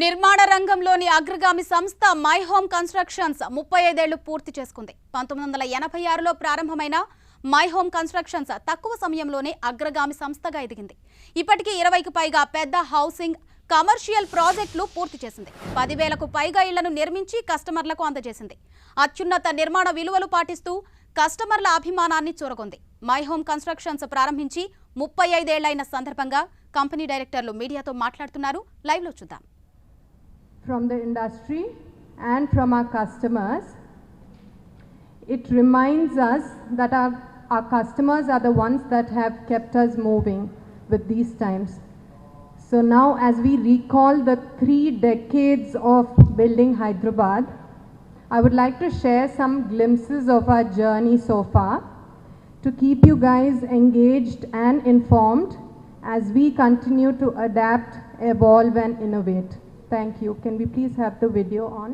నిర్మాణ రంగంలోని అగ్రగామి సంస్థ మై హోమ్ కన్స్ట్రక్షన్స్ 35 ఏళ్లు పూర్తి చేసుకుంది. 1986లో ప్రారంభమైన మై హోమ్ కన్స్ట్రక్షన్స్ తక్కువ సమయంలోనే అగ్రగామి సంస్థగా ఎదిగింది. ఇప్పటికీ 20కి పైగా పెద్ద హౌసింగ్ కమర్షియల్ ప్రాజెక్టులు పూర్తి చేసింది. 10,000కు పైగా ఇళ్లను నిర్మించి కస్టమర్లకు అందజేసింది. అత్యున్నత నిర్మాణ విలువలు పాటిస్తూ కస్టమర్ల అభిమానాన్ని చూరగొంది. మై హోమ్ కన్స్ట్రక్షన్స్ ప్రారంభించి 35 ఏళ్లైన సందర్భంగా కంపెనీ డైరెక్టర్లు మీడియాతో మాట్లాడుతున్నారు. లైవ్ లో చూద్దాం. From the industry and from our customers, it reminds us that our customers are the ones that have kept us moving with these times. So now, as we recall the 3 decades of building Hyderabad, I would like to share some glimpses of our journey so far to keep you guys engaged and informed as we continue to adapt, evolve and innovate. Thank you. Can we please have the video on?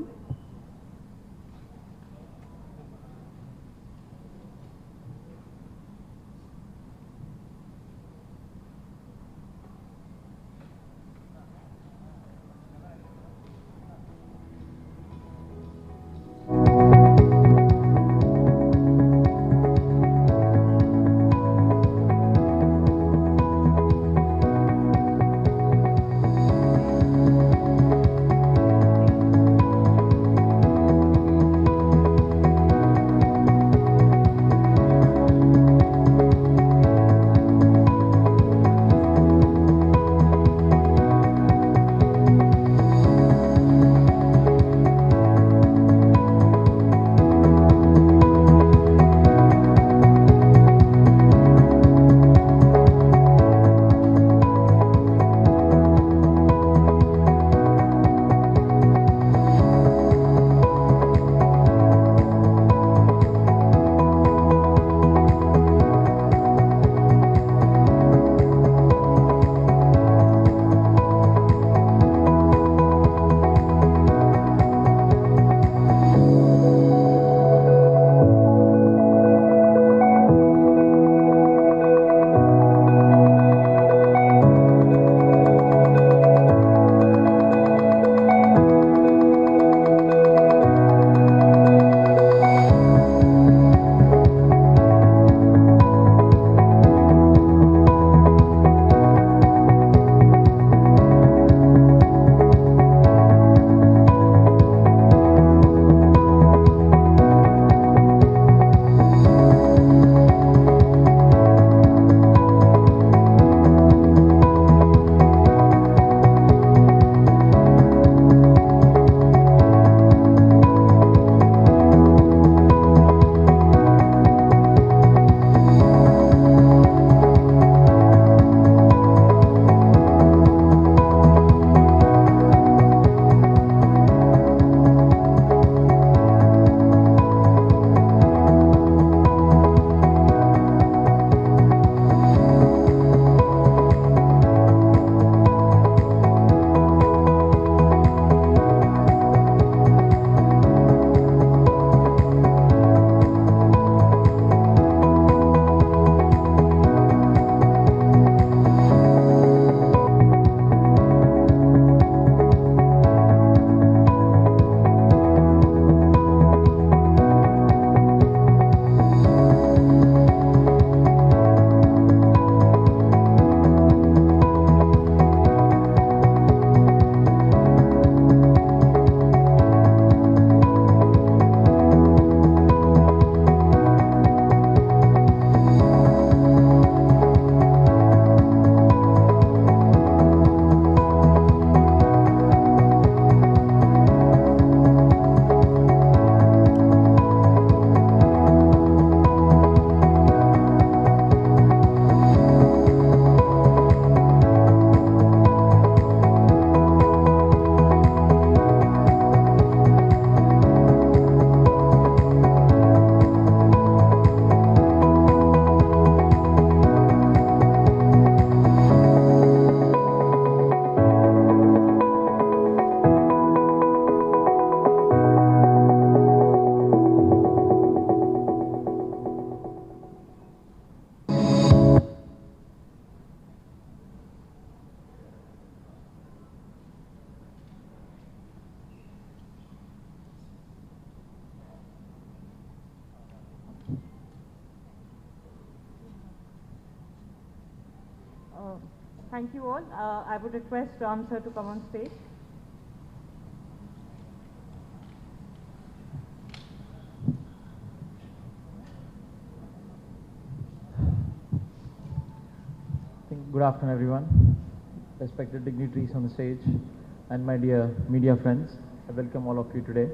Thank you all. I would request Ram sir to come on stage. Good afternoon, everyone. Respected dignitaries on the stage and my dear media friends, I welcome all of you today.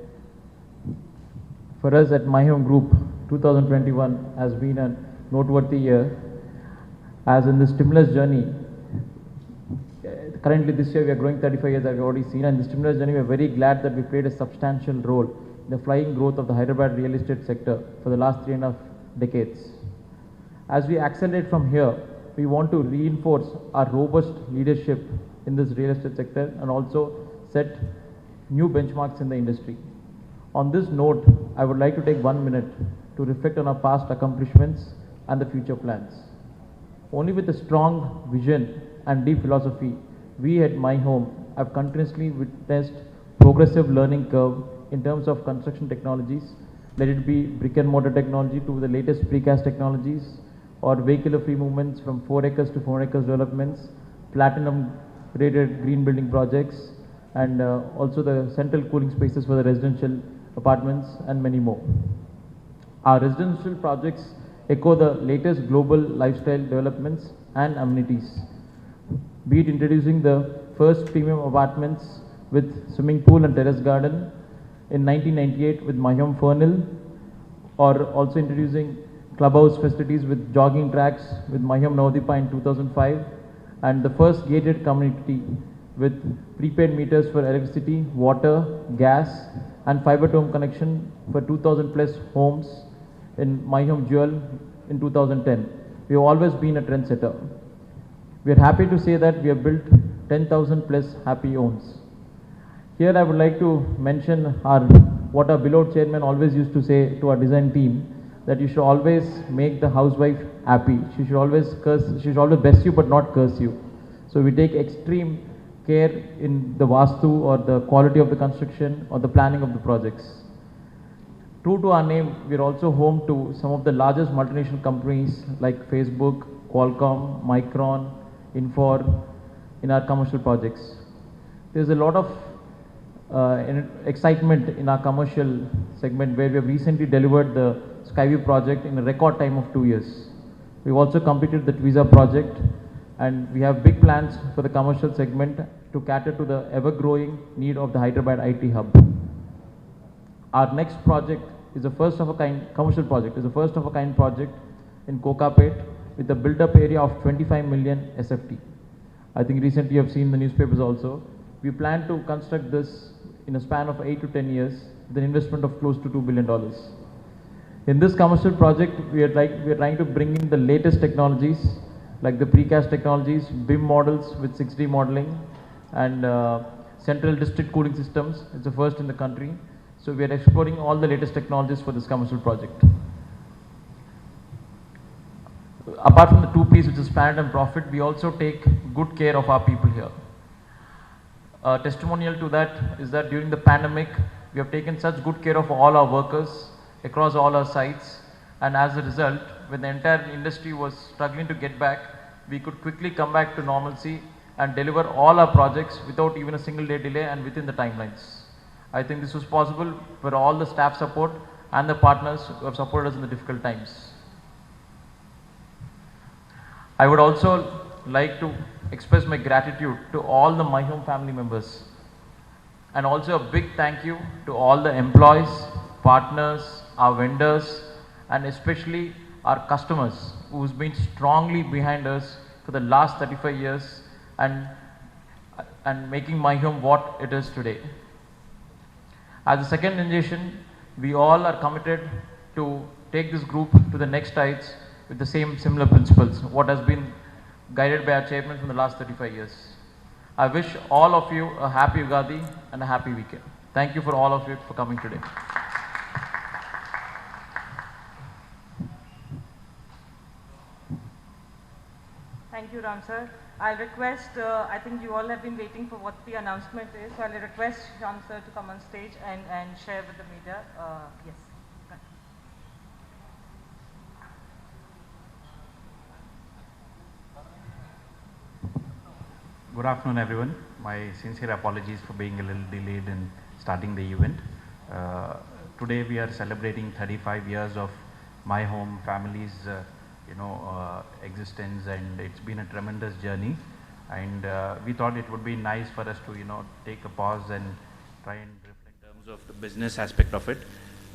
For us at My Home Group, 2021 has been a noteworthy year, as in the stimulus journey. Currently this year we are growing 35 years, as we've already seen, and in the stimulus journey we are very glad that we played a substantial role in the flying growth of the Hyderabad real estate sector for the last 3.5 decades. As we accelerate from here, we want to reinforce our robust leadership in this real estate sector and also set new benchmarks in the industry. On this note, I would like to take 1 minute to reflect on our past accomplishments and the future plans. Only with a strong vision and deep philosophy, we at My Home have continuously witnessed progressive learning curve in terms of construction technologies, let it be brick and mortar technology to the latest precast technologies, or vehicular free movements from 4 acres to 4 acres developments, platinum rated green building projects, and also the central cooling spaces for the residential apartments and many more. Our residential projects echo the latest global lifestyle developments and amenities, be it introducing the first premium apartments with swimming pool and terrace garden in 1998 with My Home Fernhill, or also introducing clubhouse facilities with jogging tracks with My Home Navadipa in 2005, and the first gated community with prepaid meters for electricity, water, gas, and fiber to home connection for 2,000 plus homes in My Home Jewel in 2010. We have always been a trendsetter. We are happy to say that we have built 10,000 plus happy homes. Here I would like to mention what our beloved chairman always used to say to our design team, that you should always make the housewife happy. She should always bless you but not curse you. So we take extreme care in the vastu or the quality of the construction or the planning of the projects. True to our name, we are also home to some of the largest multinational companies like Facebook, Qualcomm, Micron, Infor in our commercial projects. There is a lot of excitement in our commercial segment, where we have recently delivered the Skyview project in a record time of 2 years. We've also completed the Twiza project, and we have big plans for the commercial segment to cater to the ever-growing need of the Hyderabad IT hub. Our next project is a first of a kind commercial project, is a first of a kind project in Kokapet with a built-up area of 25 million SFT. I think recently you have seen the newspapers also. We plan to construct this in a span of 8 to 10 years with an investment of close to $2 billion. In this commercial project, we are trying to bring in the latest technologies like the precast technologies, BIM models with 6D modeling, and central district cooling systems. It's the first in the country. So we are exploring all the latest technologies for this commercial project. Apart from the two P's, which is planet and profit, we also take good care of our people here. A testimonial to that is that during the pandemic, we have taken such good care of all our workers across all our sites, and as a result, when the entire industry was struggling to get back, we could quickly come back to normalcy and deliver all our projects without even a single day delay and within the timelines. I think this was possible for all the staff support and the partners who have supported us in the difficult times. I would also like to express my gratitude to all the My Home family members, and also a big thank you to all the employees, partners, our vendors, and especially our customers who's been strongly behind us for the last 35 years and making My Home what it is today. As a second generation, we all are committed to take this group to the next heights with the similar principles, what has been guided by our chairman from the last 35 years. I wish all of you a happy Ugadi and a happy weekend. Thank you for all of you for coming today. Thank you, Ram sir. I'll request, I think you all have been waiting for what the announcement is, so I'll request Ram sir to come on stage and share with the media. Yes. Good afternoon, everyone. My sincere apologies for being a little delayed in starting the event. Today we are celebrating 35 years of My Home family's, existence, and it's been a tremendous journey. And we thought it would be nice for us to, take a pause and try and reflect in terms of the business aspect of it.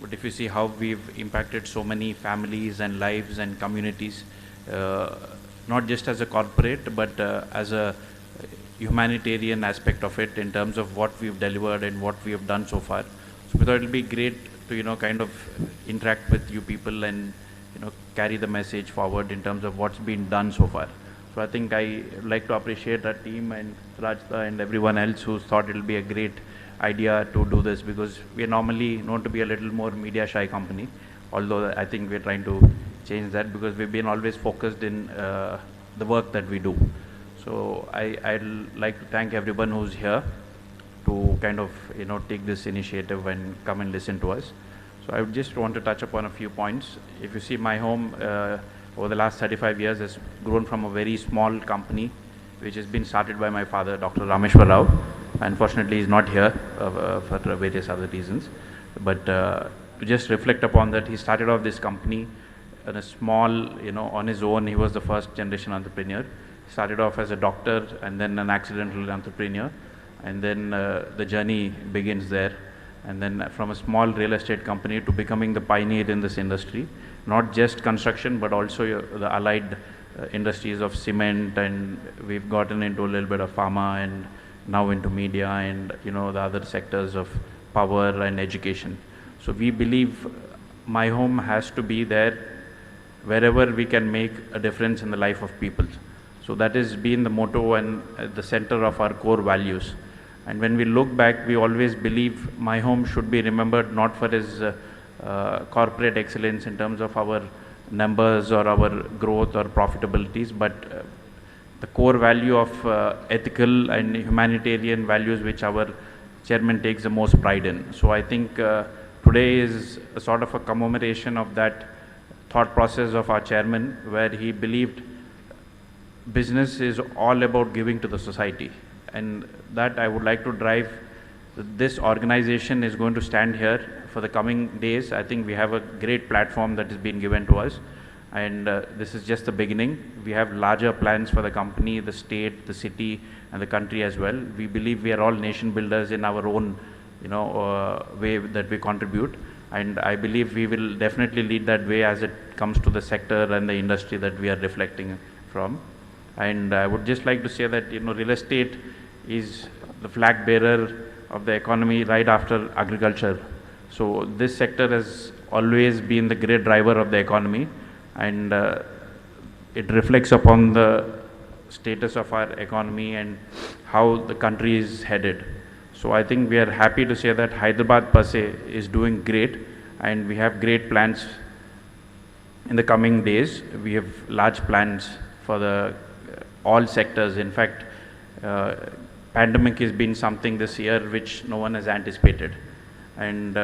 But if you see how we've impacted so many families and lives and communities, not just as a corporate, but as a humanitarian aspect of it in terms of what we've delivered and what we have done so far. So we thought it'll be great to, kind of interact with you people and, carry the message forward in terms of what's been done so far. So I think I like to appreciate our team and Rajta and everyone else who thought it'll be a great idea to do this, because we are normally known to be a little more media shy company, although I think we're trying to change that because we've been always focused in the work that we do. So I'd like to thank everyone who's here to kind of, take this initiative and come and listen to us. So I would just want to touch upon a few points. If you see, My Home over the last 35 years has grown from a very small company which has been started by my father, Dr. Rameshwar Rao. Unfortunately, he's not here for various other reasons. But to just reflect upon that, he started off this company in a small, on his own. He was the first generation entrepreneur. Started off as a doctor and then an accidental entrepreneur, and then the journey begins there. And then from a small real estate company to becoming the pioneer in this industry, not just construction but also the allied industries of cement, and we've gotten into a little bit of pharma and now into media and the other sectors of power and education. So we believe My Home has to be there wherever we can make a difference in the life of people. So that has been the motto and the center of our core values. And when we look back, we always believe My Home should be remembered not for its corporate excellence in terms of our numbers or our growth or profitabilities, but the core value of ethical and humanitarian values which our chairman takes the most pride in. So I think today is a sort of a commemoration of that thought process of our chairman, where he believed business is all about giving to the society, and that I would like to drive. This organization is going to stand here for the coming days. I think we have a great platform that has been given to us, and this is just the beginning. We have larger plans for the company, the state, the city, and the country as well. We believe we are all nation builders in our own way that we contribute, and I believe we will definitely lead that way as it comes to the sector and the industry that we are reflecting from. And I would just like to say that real estate is the flag bearer of the economy right after agriculture. So this sector has always been the great driver of the economy, and it reflects upon the status of our economy and how the country is headed. So I think we are happy to say that Hyderabad per se is doing great, and we have great plans in the coming days. We have large plans for the all sectors. In fact, pandemic has been something this year which no one has anticipated. And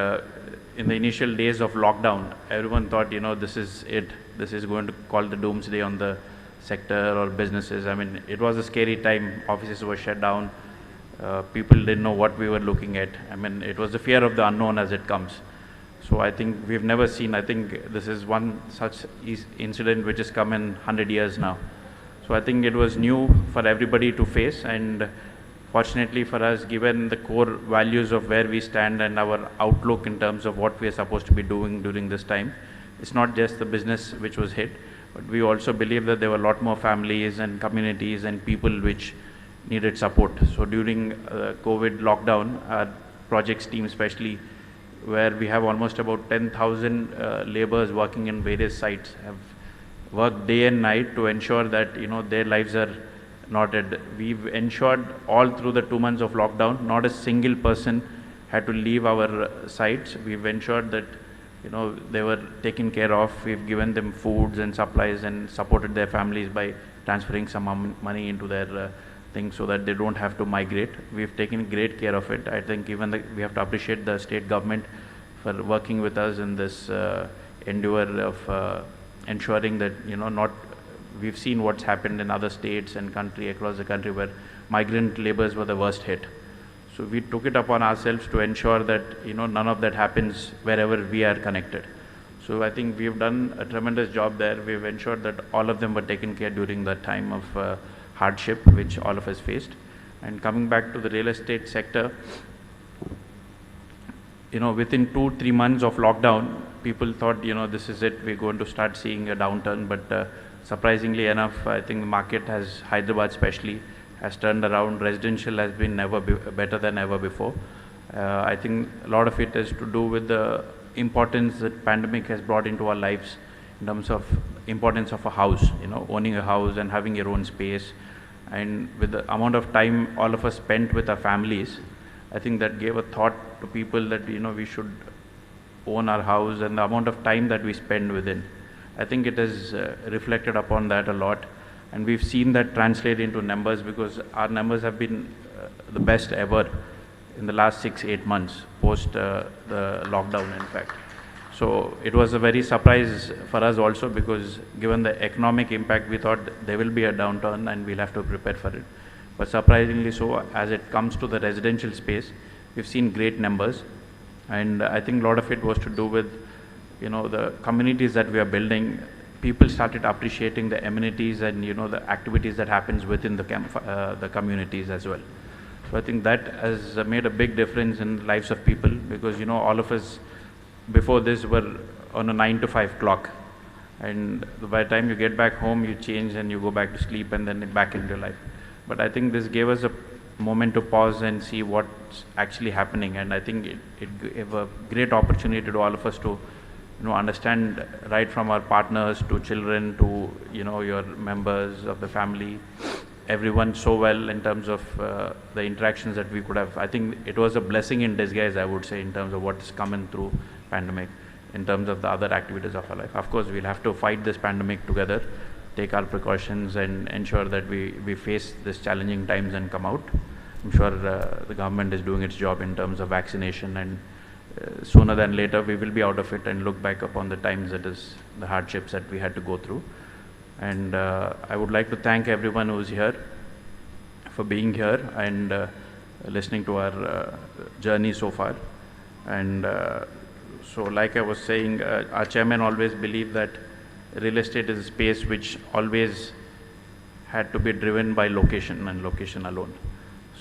in the initial days of lockdown, everyone thought, this is it. This is going to call the doomsday on the sector or businesses. I mean, it was a scary time. Offices were shut down. People didn't know what we were looking at. I mean, it was the fear of the unknown as it comes. So I think we've never seen, I think this is one such incident which has come in 100 years now. So I think it was new for everybody to face, and fortunately for us, given the core values of where we stand and our outlook in terms of what we are supposed to be doing during this time, it's not just the business which was hit, but we also believe that there were a lot more families and communities and people which needed support. So during COVID lockdown, our projects team especially, where we have almost about 10,000 laborers working in various sites, have worked day and night to ensure that their lives are not dead. We've ensured all through the 2 months of lockdown, not a single person had to leave our sites. We've ensured that they were taken care of. We've given them foods and supplies and supported their families by transferring some money into their things so that they don't have to migrate. We've taken great care of it. I think even we have to appreciate the state government for working with us in this endeavor of ensuring that not we've seen what's happened in other states and across the country where migrant laborers were the worst hit. So we took it upon ourselves to ensure that none of that happens wherever we are connected. So I think we've done a tremendous job there. We've ensured that all of them were taken care during the time of hardship which all of us faced. And coming back to the real estate sector, within 2-3 months of lockdown, people thought, this is it, we're going to start seeing a downturn. But surprisingly enough, I think the market has, Hyderabad especially, has turned around. Residential has been better than ever before. I think a lot of it is to do with the importance that pandemic has brought into our lives in terms of importance of a house, owning a house and having your own space. And with the amount of time all of us spent with our families, I think that gave a thought to people that, we should own our house, and the amount of time that we spend within. I think it has reflected upon that a lot. And we've seen that translate into numbers, because our numbers have been the best ever in the last 6-8 months post the lockdown, in fact. So it was a very surprise for us also, because given the economic impact, we thought there will be a downturn and we'll have to prepare for it. But surprisingly so, as it comes to the residential space, we've seen great numbers. And I think a lot of it was to do with, the communities that we are building. People started appreciating the amenities and, the activities that happens within the communities as well. So I think that has made a big difference in the lives of people, because, all of us before this were on a 9-to-5 clock. And by the time you get back home, you change and you go back to sleep and then back into your life. But I think this gave us a moment to pause and see what's actually happening. And I think it gave a great opportunity to all of us to, understand right from our partners to children to, your members of the family, everyone so well in terms of the interactions that we could have. I think it was a blessing in disguise, I would say, in terms of what's coming through pandemic, in terms of the other activities of our life. Of course, we'll have to fight this pandemic together, take our precautions and ensure that we face this challenging times and come out. I'm sure the government is doing its job in terms of vaccination, and sooner than later we will be out of it and look back upon the times, that is the hardships that we had to go through. And I would like to thank everyone who's here for being here and listening to our journey so far. And so like I was saying, our chairman always believed that real estate is a space which always had to be driven by location and location alone.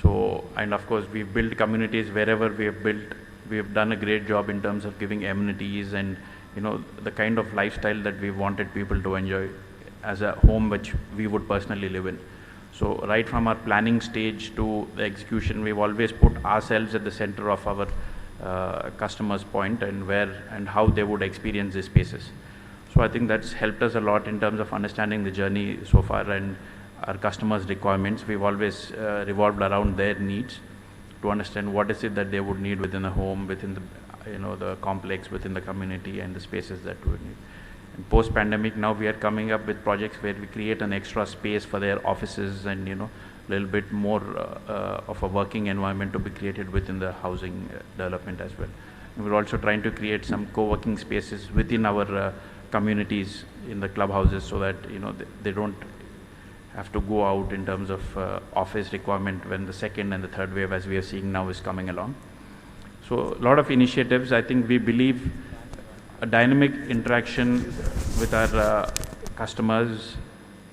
So, and of course we've built communities wherever we have built. We have done a great job in terms of giving amenities and, the kind of lifestyle that we wanted people to enjoy as a home which we would personally live in. So right from our planning stage to the execution, we've always put ourselves at the center of our customers' point and where and how they would experience these spaces. So I think that's helped us a lot in terms of understanding the journey so far and our customers' requirements. We've always revolved around their needs to understand what is it that they would need within the home, within the the complex, within the community and the spaces that we would need. And post-pandemic, now we are coming up with projects where we create an extra space for their offices and a little bit more of a working environment to be created within the housing development as well. And we're also trying to create some co-working spaces within our communities in the clubhouses, so that they don't have to go out in terms of office requirement when the second and the third wave, as we are seeing now, is coming along. So a lot of initiatives. I think we believe a dynamic interaction with our customers,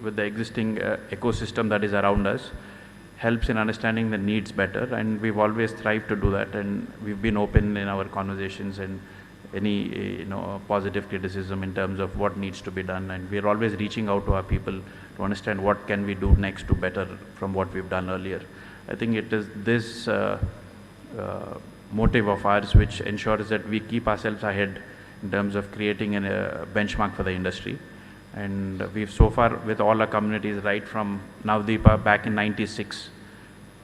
with the existing ecosystem that is around us, helps in understanding the needs better, and we've always strived to do that, and we've been open in our conversations and any positive criticism in terms of what needs to be done, and we're always reaching out to our people to understand what can we do next to better from what we've done earlier. I think it is this motive of ours which ensures that we keep ourselves ahead in terms of creating a benchmark for the industry. And we've so far, with all our communities, right from Navdeepa back in '96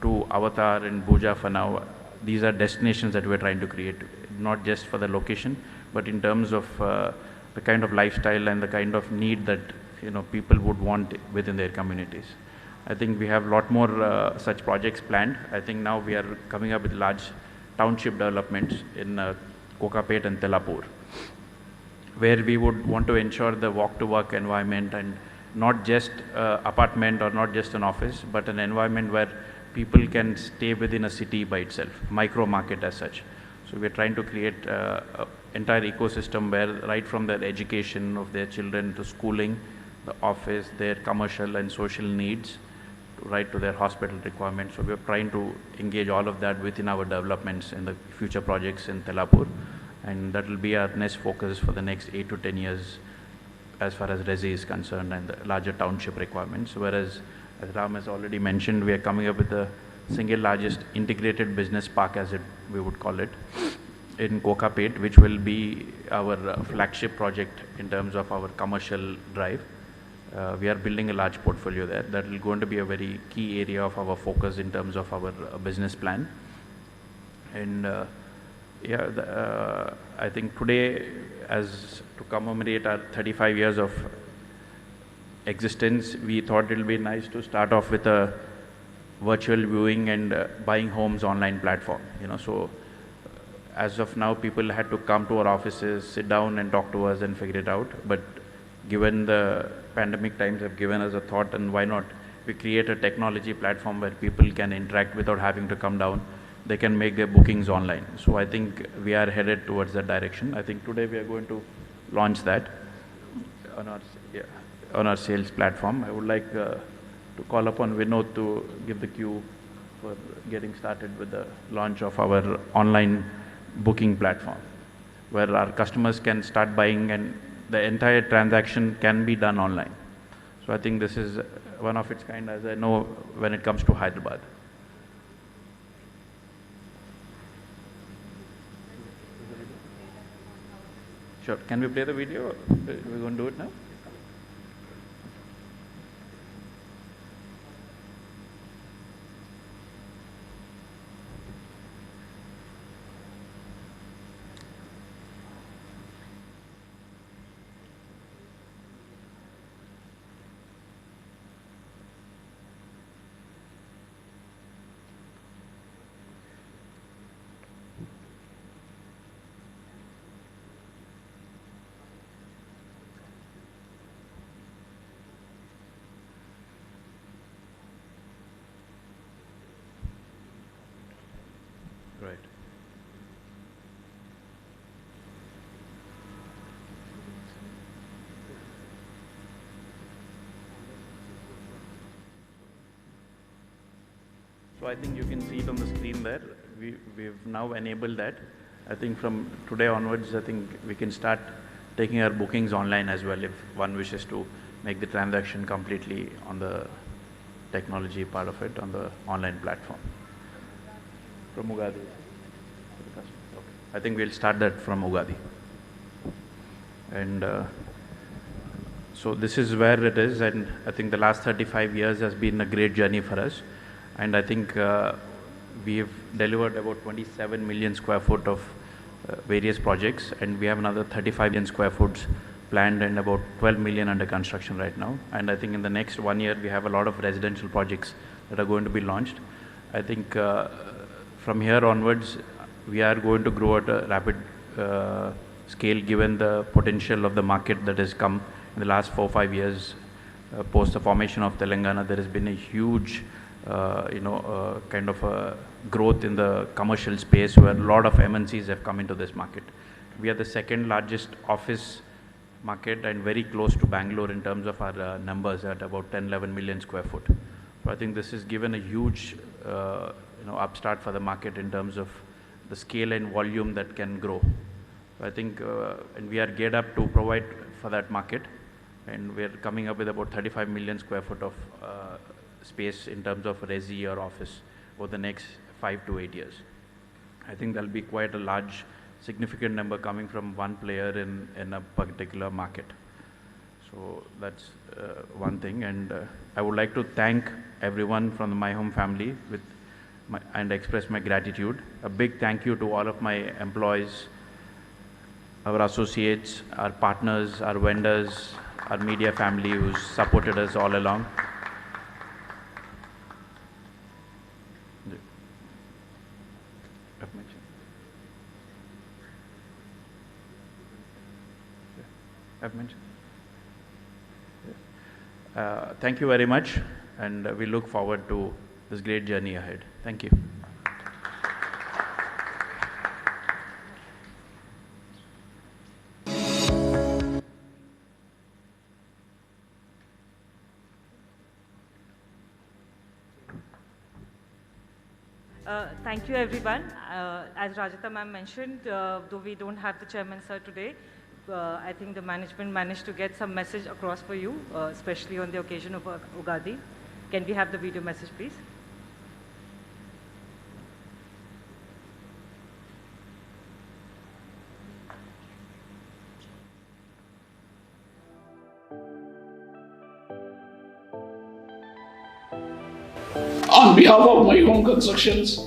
to Avatar and Bhuja for now, these are destinations that we're trying to create, not just for the location, but in terms of the kind of lifestyle and the kind of need that people would want within their communities. I think we have a lot more such projects planned. I think now we are coming up with large township developments in Kokapet and Tellapur, where we would want to ensure the walk-to-work environment, and not just apartment or not just an office, but an environment where people can stay within a city by itself, micro market as such. So we're trying to create an entire ecosystem where right from their education of their children to schooling, the office, their commercial and social needs, right to their hospital requirements. So we're trying to engage all of that within our developments in the future projects in Tellapur. And that will be our next focus for the next 8 to 10 years as far as Resi is concerned and the larger township requirements. Whereas, as Ram has already mentioned, we are coming up with the single largest integrated business park, as we would call it, in Kokapet, which will be our flagship project in terms of our commercial drive. We are building a large portfolio there. That is going to be a very key area of our focus in terms of our business plan. And I think today, as to commemorate our 35 years of existence, we thought it will be nice to start off with a virtual viewing and buying homes online platform. So as of now, people had to come to our offices, sit down and talk to us and figure it out. But given the pandemic times have given us a thought, and why not we create a technology platform where people can interact without having to come down. They can make their bookings online. So I think we are headed towards that direction. I think today we are going to launch that on our sales platform. I would like to call upon Vinod to give the cue for getting started with the launch of our online booking platform, where our customers can start buying and the entire transaction can be done online. So I think this is one of its kind, as I know, when it comes to Hyderabad. Sure. Can we play the video? We're going to do it now? Right. So I think you can see it on the screen there. We've now enabled that. I think from today onwards, I think we can start taking our bookings online as well if one wishes to make the transaction completely on the technology part of it on the online platform. From Ugadi. Okay. I think we'll start that from Ugadi. And so this is where it is, and I think the last 35 years has been a great journey for us. And I think we've delivered about 27 million square foot of various projects, and we have another 35 million square foot planned and about 12 million under construction right now. And I think in the next 1 year, we have a lot of residential projects that are going to be launched. I think from here onwards, we are going to grow at a rapid scale given the potential of the market that has come in the last 4 or 5 years. Post the formation of Telangana, there has been a huge kind of a growth in the commercial space where a lot of MNCs have come into this market. We are the second largest office market and very close to Bangalore in terms of our numbers at about 10-11 million square foot. So I think this has given a huge upstart for the market in terms of the scale and volume that can grow. So I think and we are geared up to provide for that market, and we are coming up with about 35 million square foot of space in terms of resi or office over the next 5 to 8 years. I think there'll be quite a large, significant number coming from one player in a particular market. So that's one thing, and I would like to thank everyone from the My Home family and express my gratitude. A big thank you to all of my employees, our associates, our partners, our vendors, our media family who's supported us all along. I've mentioned. Thank you very much, and we look forward to this great journey ahead. Thank you. Thank you, everyone. As Rajata ma'am mentioned, though we don't have the chairman sir today, I think the management managed to get some message across for you, especially on the occasion of Ugadi. Can we have the video message, please? On behalf of My Home Constructions,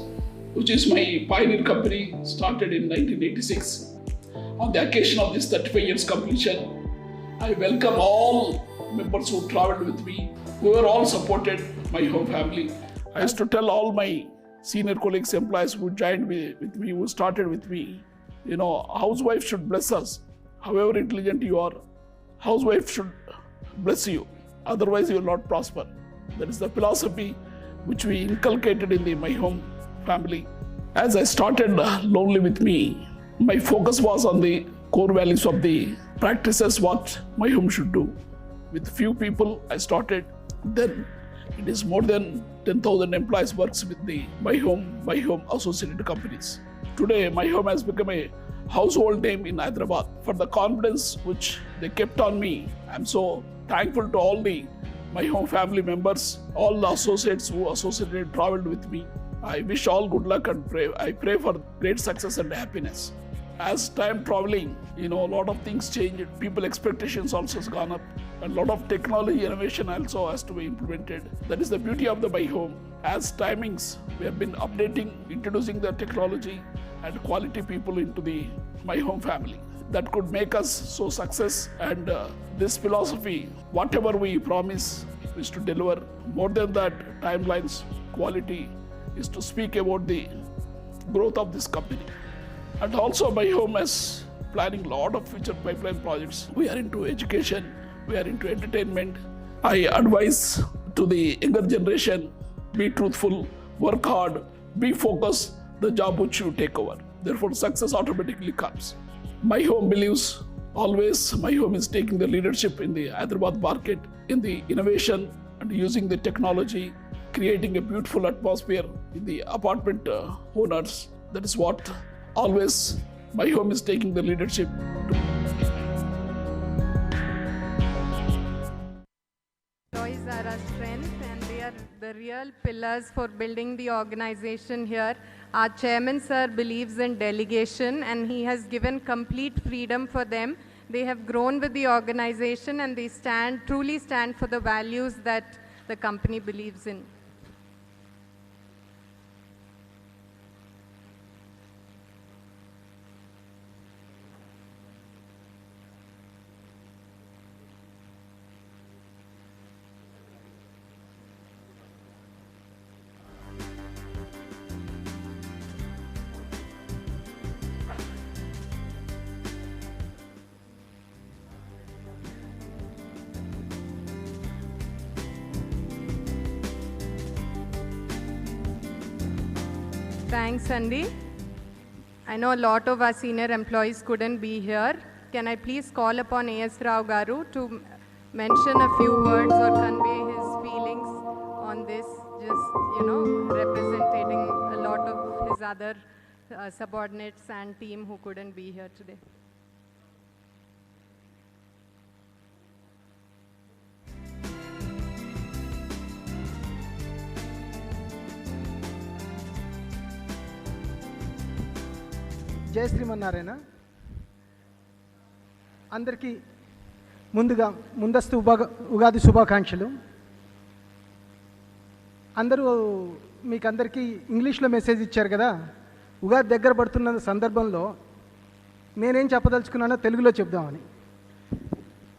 which is my pioneer company, started in 1986, on the occasion of this 35 years completion, I welcome all members who traveled with me, who were all supported my home family. I used to tell all my senior colleagues, employees who joined with me, who started with me, you know, housewife should bless us. However intelligent you are, housewife should bless you. Otherwise, you will not prosper. That is the philosophy which we inculcated in my home family. As I started Lonely with Me, my focus was on the core values of the practices what my home should do. With few people I started, then it is more than 10,000 employees works with the My Home associated companies. Today, My Home has become a household name in Hyderabad. For the confidence which they kept on me, I'm so thankful to all the My Home family members, all the associates who associated, traveled with me. I wish all good luck and I pray for great success and happiness. As time traveling, you know, a lot of things changed. People expectations also has gone up. A lot of technology innovation also has to be implemented. That is the beauty of the My Home. As timings, we have been updating, introducing the technology and quality people into the My Home family. That could make us so success, and this philosophy, whatever we promise is to deliver. More than that, timelines, quality is to speak about the growth of this company. And also My Home is planning a lot of future pipeline projects. We are into education, we are into entertainment. I advise to the younger generation, be truthful, work hard, be focused, the job which you take over. Therefore, success automatically comes. My Home believes always My Home is taking the leadership in the Hyderabad market, in the innovation and using the technology, creating a beautiful atmosphere in the apartment owners. That is what always My Home is taking the leadership. Employees are our strength and they are the real pillars for building the organization here. Our chairman sir believes in delegation and he has given complete freedom for them. They have grown with the organization and they truly stand for the values that the company believes in. Thanks, Andy. I know a lot of our senior employees couldn't be here. Can I please call upon A.S. Rao Garu to mention a few words or convey his feelings on this, just, you know, representing a lot of his other subordinates and team who couldn't be here today. జై శ్రీమన్నారాయణ. అందరికీ ముందస్తు ఉగాది శుభాకాంక్షలు. మీకందరికీ ఇంగ్లీష్లో message ఇచ్చారు కదా. ఉగాది దగ్గర పడుతున్న సందర్భంలో నేనేం చెప్పదలుచుకున్నానో తెలుగులో చెప్దామని.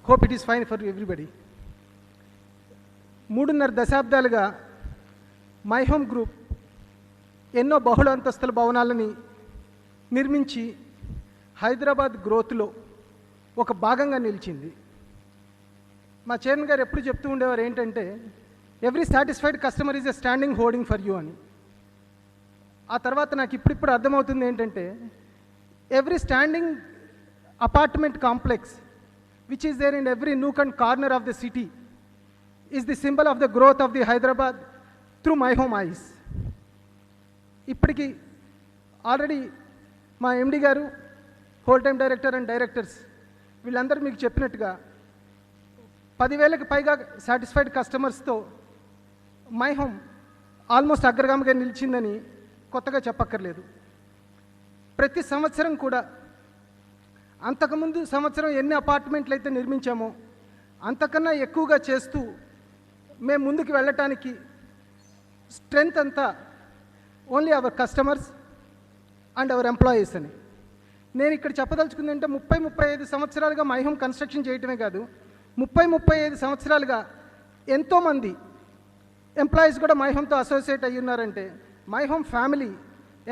Hope it is fine for everybody. 3.5 దశాబ్దాలుగా మై హోమ్ గ్రూప్ ఎన్నో బహుళ అంతస్తుల భవనాలని నిర్మించి హైదరాబాద్ గ్రోత్లో ఒక భాగంగా నిలిచింది. మా చైర్మన్ గారు ఎప్పుడు చెప్తూ ఉండేవారు ఏంటంటే, every satisfied customer is a standing hoarding for you అని. ఆ తర్వాత నాకు ఇప్పుడు అర్థమవుతుంది ఏంటంటే every standing apartment complex which is there in every nook and corner of the city is the symbol of the growth of the Hyderabad through My Home eyes. ఇప్పటికి already మా MD గారు, whole time director and directors వీళ్ళందరూ మీకు చెప్పినట్టుగా 10,000కి పైగా satisfied కస్టమర్స్తో My Home almost అగ్రగామిగా నిలిచిందని కొత్తగా చెప్పక్కర్లేదు. ప్రతి సంవత్సరం కూడా అంతకుముందు సంవత్సరం ఎన్ని అపార్ట్మెంట్లు అయితే నిర్మించామో అంతకన్నా ఎక్కువగా చేస్తూ మేము ముందుకు వెళ్ళటానికి స్ట్రెంగ్త్ అంతా only our customers and hour employees అని. నేను ఇక్కడ చెప్పదలుచుకుందంటే 35 సంవత్సరాలుగా మై హోమ్ కన్స్ట్రక్షన్ చేయటమే కాదు, 35 సంవత్సరాలుగా ఎంతోమంది ఎంప్లాయీస్ కూడా మై హోమ్తో అసోసియేట్ అయ్యి ఉన్నారంటే మై హోమ్ ఫ్యామిలీ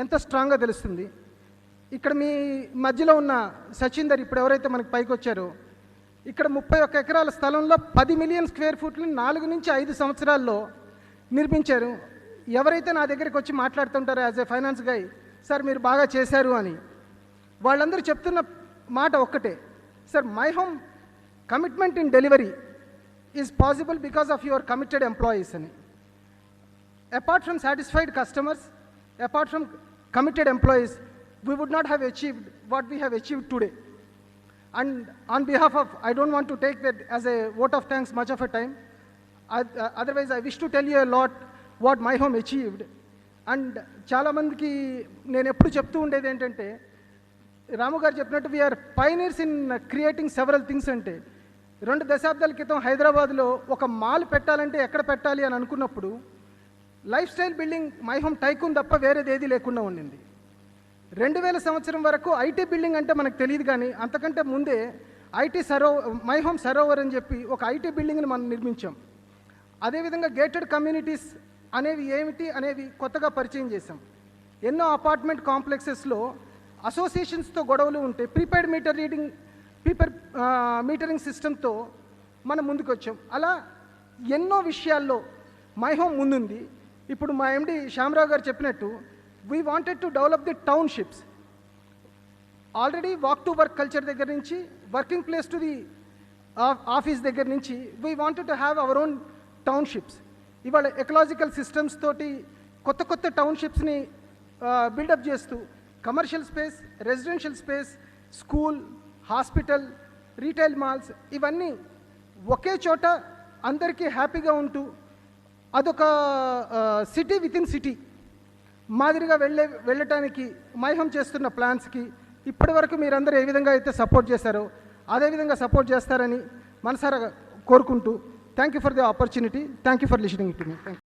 ఎంత స్ట్రాంగ్గా తెలుస్తుంది. ఇక్కడ మీ మధ్యలో ఉన్న సచిందర్ ఇప్పుడు ఎవరైతే మనకి పైకి వచ్చారో ఇక్కడ 31 ఎకరాల స్థలంలో 10 మిలియన్ స్క్వేర్ ఫీట్లు 4 నుంచి 5 సంవత్సరాల్లో నిర్మించారు. ఎవరైతే నా దగ్గరికి వచ్చి మాట్లాడుతుంటారో as a finance guy, sir మీరు బాగా చేశారు అని, వాళ్ళందరూ చెప్తున్న మాట ఒక్కటే, sir my home commitment in delivery is possible because of your committed employees అని. Apart from satisfied customers, apart from committed employees, we would not have achieved what we have achieved today. And on behalf of, I don't want to take that as a vote of thanks much of a time. Otherwise, I wish to tell you a lot what my home achieved. And చాలామందికి నేను ఎప్పుడు చెప్తూ ఉండేది ఏంటంటే, రాము గారు చెప్పినట్టు we are pioneers in creating several things. అంటే 2 దశాబ్దాల క్రితం హైదరాబాద్లో ఒక మాల్ పెట్టాలంటే ఎక్కడ పెట్టాలి అని అనుకున్నప్పుడు life style building my home tycoon తప్ప వేరేది ఏది లేకుండా ఉండింది. 2000 సంవత్సరం వరకు ఐటీ బిల్డింగ్ అంటే మనకు తెలియదు, కానీ అంతకంటే ముందే మై హోమ్ సరోవర్ అని చెప్పి ఒక ఐటీ బిల్డింగ్ని మనం నిర్మించాం. అదేవిధంగా గేటెడ్ కమ్యూనిటీస్ అనేవి ఏమిటి అనేవి కొత్తగా పరిచయం చేశాం. ఎన్నో అపార్ట్మెంట్ కాంప్లెక్సెస్లో అసోసియేషన్స్తో గొడవలు ఉంటే ప్రీపెయిడ్ మీటరింగ్ సిస్టంతో మనం ముందుకు వచ్చాం. అలా ఎన్నో విషయాల్లో మై హోమ్ ముందుంది. ఇప్పుడు మా ఎండి శ్యామరావు గారు చెప్పినట్టు we wanted to develop the townships. Already walk to work culture దగ్గర నుంచి working place to the office దగ్గర నుంచి we wanted to have our own townships. ఇవాళ ఎకలాజికల్ సిస్టమ్స్ తోటి కొత్త టౌన్షిప్స్ని బిల్డప్ చేస్తూ commercial space, residential space, school, hospital, retail malls ఇవన్నీ ఒకే చోట అందరికీ హ్యాపీగా ఉంటూ అదొక సిటీ విత్ ఇన్ సిటీ మాదిరిగా వెళ్ళటానికి మై హోమ్ చేస్తున్న ప్లాన్స్కి ఇప్పటి వరకు మీరందరూ ఏ విధంగా అయితే సపోర్ట్ చేశారో అదేవిధంగా సపోర్ట్ చేస్తారని మనసారా కోరుకుంటూ thank you for the opportunity. Thank you for listening to me.